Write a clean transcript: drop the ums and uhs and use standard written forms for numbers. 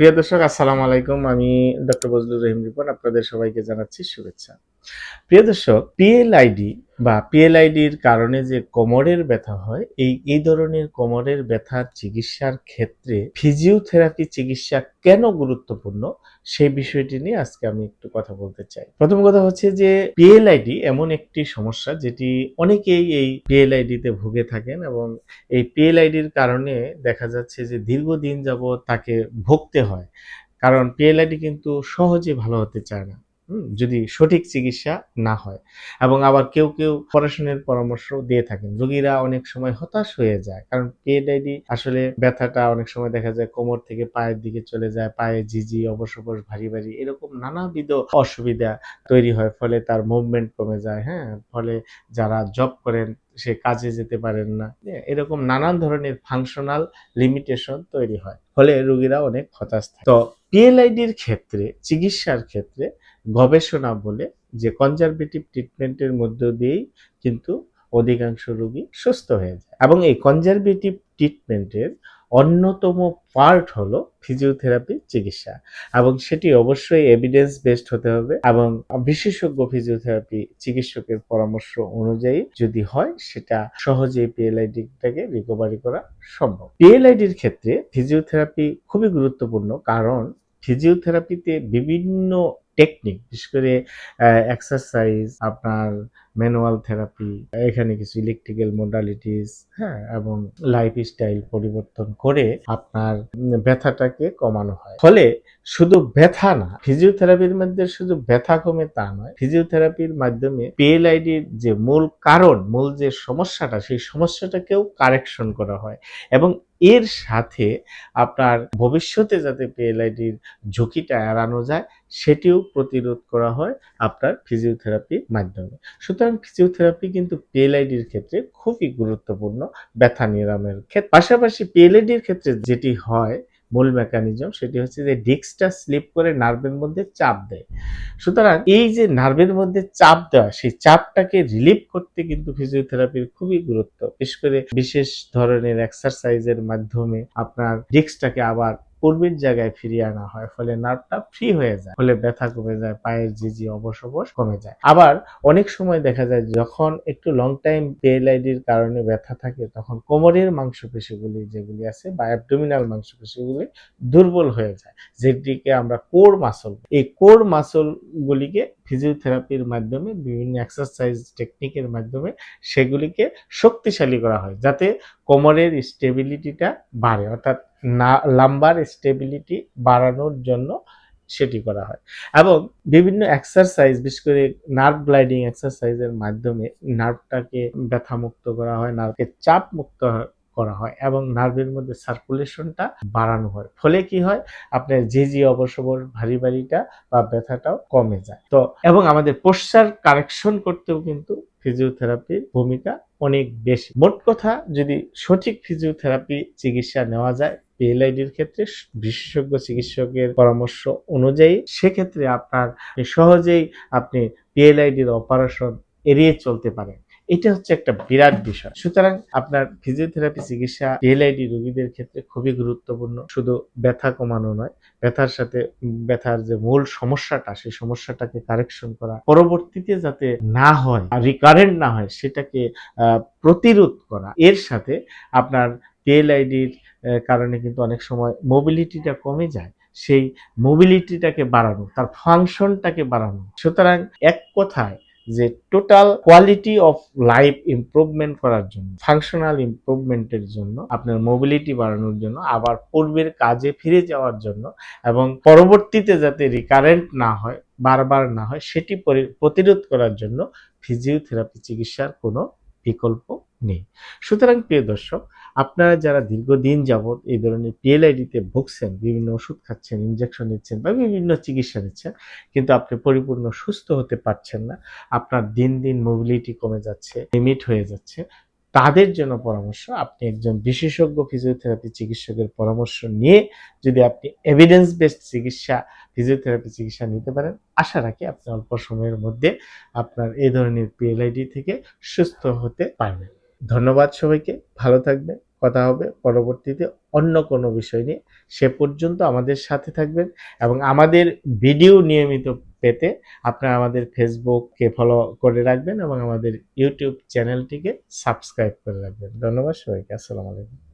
প্রিয় দর্শক, আসসালামু আলাইকুম। আমি ডক্টর বজলুর রহিম রিপন আপনাদের সবাইকে জানাচ্ছি শুভেচ্ছা। প্রিয় দর্শক, পিএলআইডি বা পিএলআইডির কারণে যে কোমরের ব্যথা হয়, এই ধরনের কোমরের ব্যথার চিকিৎসার ক্ষেত্রে ফিজিওথেরাপি চিকিৎসা কেন গুরুত্বপূর্ণ সেই বিষয়টি নিয়ে আজকে আমি একটু কথা বলতে চাই। প্রথম কথা হচ্ছে যে পিএলআইডি এমন একটি সমস্যা যেটি অনেকেই এই পিএলআইডিতে ভুগে থাকেন এবং এই পিএলআইডির কারণে দেখা যাচ্ছে যে দীর্ঘদিন যাবৎ তাকে ভুগতে হয়। কারণ পিএলআইডি কিন্তু সহজে ভালো হতে চায় না। যদি সঠিক চিকিৎসা না হয়। এবং আবার কেউ অপারেশনের পরামর্শ দিয়ে থাকেন। রোগীরা অনেক সময় হতাশ হয়ে যায়। কারণ পিএলআইডি আসলে ব্যথাটা অনেক সময় দেখা যায় কোমর থেকে পায়ের দিকে চলে যায়। পায়ে ঝিঁঝি, অবশ ভারী এরকম নানাবিধ অসুবিধা তৈরি হয়। ফলে তার মুভমেন্ট কমে যায়, হ্যাঁ? ফলে যারা জব করেন সে কাজে যেতে পারেন না। এরকম নানান ধরনের ফাংশনাল লিমিটেশন তৈরি হয়। ফলে রোগীরা অনেক হতাশ থাকে। তো পিএলআইডির ক্ষেত্রে, চিকিৎসার ক্ষেত্রে গবেষণা বলে যে কনজারভেটিভ ট্রিটমেন্টের মধ্য দিয়েই কিন্তু অধিকাংশ রোগী সুস্থ হয়ে যায়। এবং এই কনজারভেটিভ ট্রিটমেন্টের অন্যতম পার্ট হলো ফিজিওথেরাপি চিকিৎসা, এবং সেটি অবশ্যই এভিডেন্স বেসড হতে হবে এবং বিশেষজ্ঞ ফিজিওথেরাপি চিকিৎসকের পরামর্শ অনুযায়ী যদি হয়, সেটা সহজেই পিএলআইডিটাকে রিকভারি করা সম্ভব। পিএলআইডির ক্ষেত্রে ফিজিওথেরাপি খুবই গুরুত্বপূর্ণ, কারণ ফিজিওথেরাপিতে বিভিন্ন টেকনিক, বিশেষ করে এক্সারসাইজ, আপনার ম্যানুয়াল থেরাপি, এখানে কিছু ইলেকট্রিক্যাল মোডালিটিস, হ্যাঁ, এবং লাইফস্টাইল পরিবর্তন করে আপনার ব্যথাটাকে কমানো হয়। ফলে শুধু ব্যথা না, ফিজিওথেরাপির মধ্যে শুধু ব্যথা কমে তা নয়, ফিজিওথেরাপির মাধ্যমে পিএলআইডির যে মূল কারণ, মূল যে সমস্যাটা, সেই সমস্যাটাকেও কারেকশন করা হয়। এবং এর সাথে আপনার ভবিষ্যতে যাতে পিএলআইডির ঝুঁকিটা এড়ানো যায়, সেটিও প্রতিরোধ করা হয় আপনার ফিজিওথেরাপির মাধ্যমে। সুতরাং ফিজিওথেরাপি কিন্তু পিএলআইডির ক্ষেত্রে খুবই গুরুত্বপূর্ণ ব্যথা নিরাময়ের ক্ষেত্রে। পাশাপাশি পিএলআইডির ক্ষেত্রে যেটি হয়, মূল মেকানিজম সেটি হচ্ছে যে ডিস্কটা স্লিপ করে নার্ভের মধ্যে চাপ দেয়। সুতরাং এই যে নার্ভের মধ্যে চাপ দেওয়া, সেই চাপটাকে রিলিভ করতে কিন্তু ফিজিওথেরাপির খুবই গুরুত্ব। বিশেষ করে বিশেষ ধরনের এক্সারসাইজের মাধ্যমে আপনার ডিস্কটাকে আবার পূর্বের জায়গায় ফিরিয়ে আনা হয়। ফলে নার্ভটা ফ্রি হয়ে যায়। ফলে ব্যথা কমে যায়, পায়ের ঝিঁঝি, অবশ কমে যায়। আবার অনেক সময় দেখা যায় যখন একটু লং টাইম পিএলআইডির কারণে ব্যথা থাকে, তখন কোমরের মাংসপেশিগুলি যেগুলি আছে বা অ্যাবডোমিনাল মাংসপেশিগুলি দুর্বল হয়ে যায়, যেটিকে আমরা কোর মাসল। এই কোর মাসল গুলিকে ফিজিওথেরাপির মাধ্যমে বিভিন্ন এক্সারসাইজ টেকনিকের মাধ্যমে সেগুলিকে শক্তিশালী করা হয়, যাতে কোমরের স্টেবিলিটিটা বাড়ে, অর্থাৎ লাম্বার স্টেবিলিটি বাড়ানোর জন্য সেটি করা হয়। এবং বিভিন্ন এক্সারসাইজ, বিশেষ করে নার্ভ গ্লাইডিং এক্সারসাইজের মাধ্যমে নার্ভটাকে ব্যথামুক্ত করা হয়, নার্ভকে চাপ মুক্ত করা হয় এবং নার্ভের মধ্যে সার্কুলেশনটা বাড়ানো হয়। ফলে কি হয়, আপনার ঝিঁঝি, অবশ ভারীটা বা ব্যথাটাও কমে যায়। তো এবং আমাদের পোশ্চার কারেকশন করতেও কিন্তু ফিজিওথেরাপির ভূমিকা অনেক বেশি। মোট কথা, যদি সঠিক ফিজিওথেরাপি চিকিৎসা নেওয়া যায় পিএলআইডির ক্ষেত্রে বিশেষজ্ঞ চিকিৎসকের পরামর্শ অনুযায়ী, সেক্ষেত্রে আপনার সহজেই আপনি পিএলআইডির অপারেশন এড়িয়ে চলতে পারেন। এটা হচ্ছে একটা বিরাট বিষয়। সুতরাং আপনার ফিজিওথেরাপি চিকিৎসা পিএলআইডি রোগীদের ক্ষেত্রে খুবই গুরুত্বপূর্ণ। শুধু ব্যথা কমানো নয়, ব্যথার সাথে ব্যথার যে মূল সমস্যাটা, সেই সমস্যাটাকে কারেকশন করা, পরবর্তীতে যাতে না হয়, রিকারেন্ট না হয়, সেটাকে প্রতিরোধ করা। এর সাথে আপনার পিএলআইডির কারণে কিন্তু অনেক সময় মোবিলিটিটা কমে যায়, সেই মোবিলিটিটাকে বাড়ানো, তার ফাংশনটাকে বাড়ানো। সুতরাং এক কথায় যে total quality of life improvement করার জন্য, ফাংশনাল ইমপ্রুভমেন্টের জন্য, আপনার মোবিলিটি বাড়ানোর জন্য, আবার পূর্বের কাজে ফিরে যাওয়ার জন্য, এবং পরবর্তীতে যাতে রিকারেন্ট না হয়, বারবার না হয়, সেটি প্রতিরোধ করার জন্য ফিজিওথেরাপি চিকিৎসার কোনো বিকল্প নেই। সুতরাং প্রিয় দর্শক, আপনারা যারা দীর্ঘদিন যাবৎ এই ধরনের পিএলআইডিতে ভুগছেন, বিভিন্ন ওষুধ খাচ্ছেন, ইনজেকশন নিচ্ছেন বা বিভিন্ন চিকিৎসা নিচ্ছেন, কিন্তু আপনি পরিপূর্ণ সুস্থ হতে পারছেন না, আপনার দিন দিন মোবিলিটি কমে যাচ্ছে, লিমিট হয়ে যাচ্ছে, তাদের জন্য পরামর্শ, আপনি একজন বিশেষজ্ঞ ফিজিওথেরাপি চিকিৎসকের পরামর্শ নিয়ে যদি আপনি এভিডেন্স বেসড চিকিৎসা, ফিজিওথেরাপি চিকিৎসা নিতে পারেন, আশা রাখি আপনি অল্প সময়ের মধ্যে আপনার এই ধরনের পিএলআইডি থেকে সুস্থ হতে পারবেন। ধন্যবাদ সবাইকে, ভালো থাকবেন। কথা হবে পরবর্তীতে অন্য কোনো বিষয় নিয়ে। সে পর্যন্ত আমাদের সাথে থাকবেন এবং আমাদের ভিডিও নিয়মিত পেতে আপনারা আমাদের ফেসবুককে ফলো করে রাখবেন এবং আমাদের ইউটিউব চ্যানেলটিকে সাবস্ক্রাইব করে রাখবেন। ধন্যবাদ সবাইকে। আসসালামু আলাইকুম।